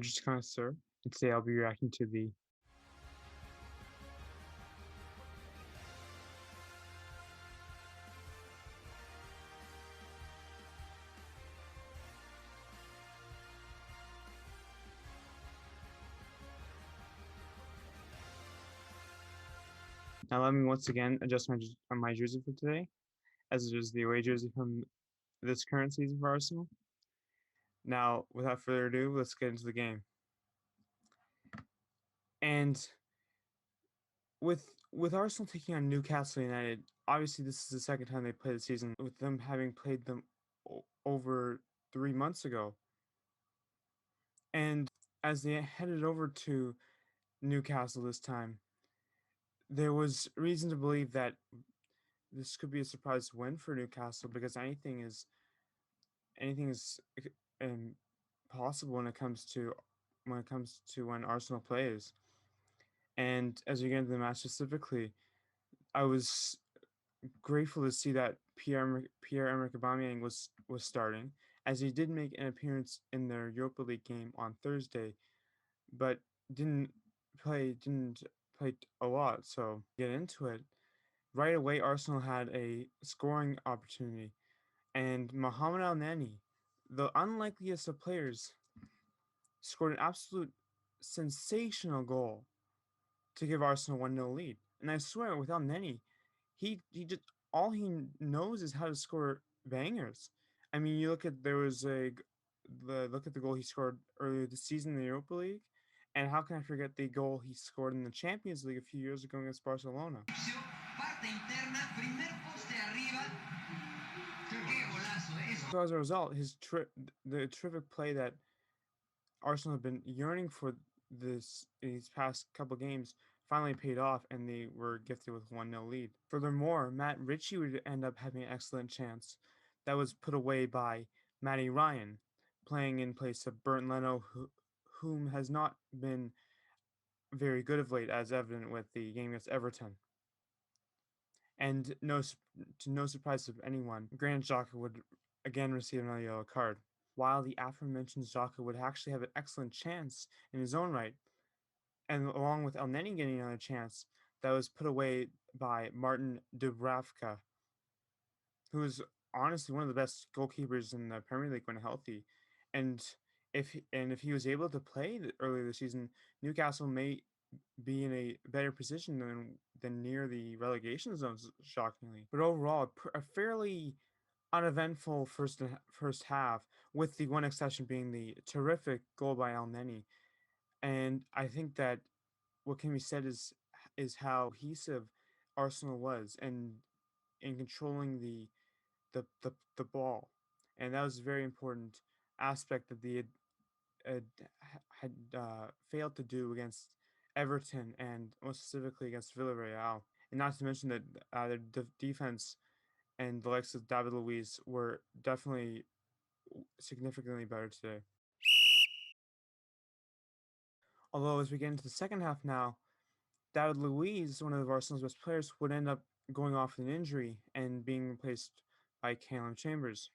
Just Connoisseur, and today I'll be reacting to the Now let me once again adjust my jersey for today, as it is the away jersey from this current season for Arsenal. Now, without further ado, let's get into the game. And with Arsenal taking on Newcastle United, obviously this is the second time they played the season, with them having played them over 3 months ago. And as they headed over to Newcastle this time, there was reason to believe that this could be a surprise win for Newcastle, because anything is possible when it comes to when Arsenal plays. And as we get into the match specifically, I was grateful to see that Pierre-Emerick Aubameyang was starting, as he did make an appearance in their Europa League game on Thursday, but didn't play a lot. So get into it. Right away, Arsenal had a scoring opportunity, and Mohamed El-Neni, the unlikeliest of players, scored an absolute sensational goal to give Arsenal 1-0 lead. And I swear, with El-Neni, he just all he knows is how to score bangers. I mean, you look at look at the goal he scored earlier this season in the Europa League, and how can I forget the goal he scored in the Champions League a few years ago against Barcelona? So as a result, the terrific play that Arsenal have been yearning for these past couple games finally paid off, and they were gifted with 1-0 lead. Furthermore, Matt Ritchie would end up having an excellent chance that was put away by Matty Ryan, playing in place of Bernd Leno, whom has not been very good of late, as evident with the game against Everton. And to no surprise of anyone, Granit Xhaka would again receive another yellow card, while the aforementioned Xhaka would actually have an excellent chance in his own right, and along with El-Neni getting another chance that was put away by Martin Dubravka, who is honestly one of the best goalkeepers in the Premier League when healthy. And if he was able to play earlier this season, Newcastle may be in a better position than near the relegation zones, shockingly. But overall, a fairly uneventful first half, with the one exception being the terrific goal by El-Neni. And I think that what can be said is how cohesive Arsenal was and in controlling the ball, and that was a very important aspect that they had failed to do against Everton, and most specifically against Villarreal. And not to mention that their defense and the likes of David Luiz were definitely significantly better today. Although as we get into the second half now, David Luiz, one of Arsenal's best players, would end up going off with an injury and being replaced by Calum Chambers.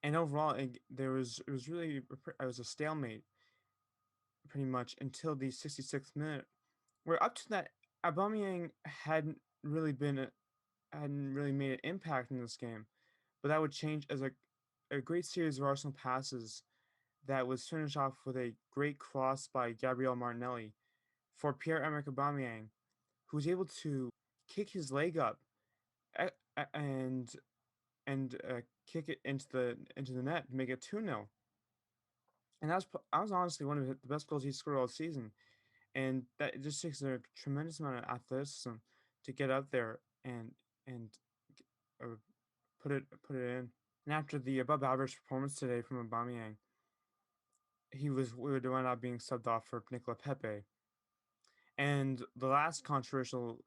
And overall, it was a stalemate pretty much until the 66th minute, where up to that, Aubameyang hadn't really made an impact in this game, but that would change as a great series of Arsenal passes that was finished off with a great cross by Gabriel Martinelli for Pierre-Emerick Aubameyang, who was able to kick his leg up and kick it into the net to make it 2-0. And that was honestly one of the best goals he scored all season. And that it just takes a tremendous amount of athleticism to get up there and uh, put it in. And after the above average performance today from Aubameyang, we would wind up being subbed off for Nicola Pepe. And the last controversial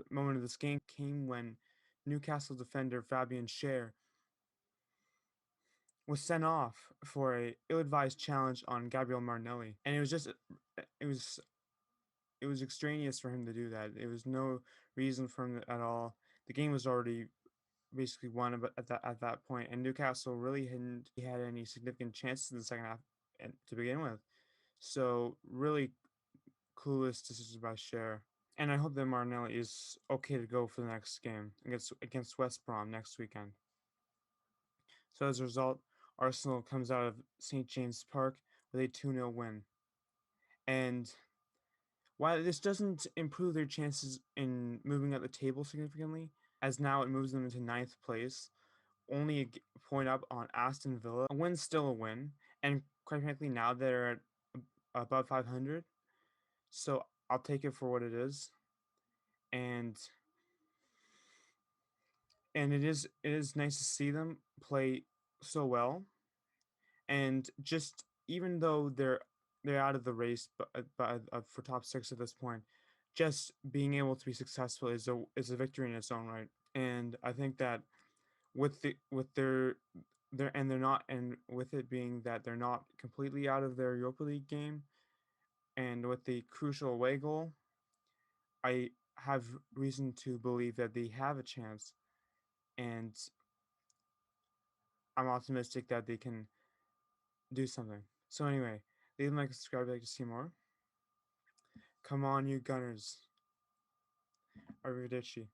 moment of this game came when Newcastle defender Fabian Schär was sent off for a ill-advised challenge on Gabriel Martinelli, and it was extraneous for him to do that. There was no reason for him at all. The game was already basically won at that point, and Newcastle really hadn't had any significant chances in the second half to begin with. So really clueless decisions by Cher. And I hope that Martinelli is okay to go for the next game against West Brom next weekend. So as a result, Arsenal comes out of St. James Park with a 2-0 win. And while this doesn't improve their chances in moving up the table significantly, as now it moves them into ninth place, only a point up on Aston Villa, a win's still a win. And quite frankly, now they're at above 500, so I'll take it for what it is. And it is nice to see them play so well, and just even though they're out of the race, but for top six at this point, just being able to be successful is a victory in its own right. And I think that with their and they're not and with it being that they're not completely out of their Europa League game, and with the crucial away goal, I have reason to believe that they have a chance, and I'm optimistic that they can do something. So anyway, leave a like, subscribe if you'd like to see more. Come on, you Gunners. Arrivederci.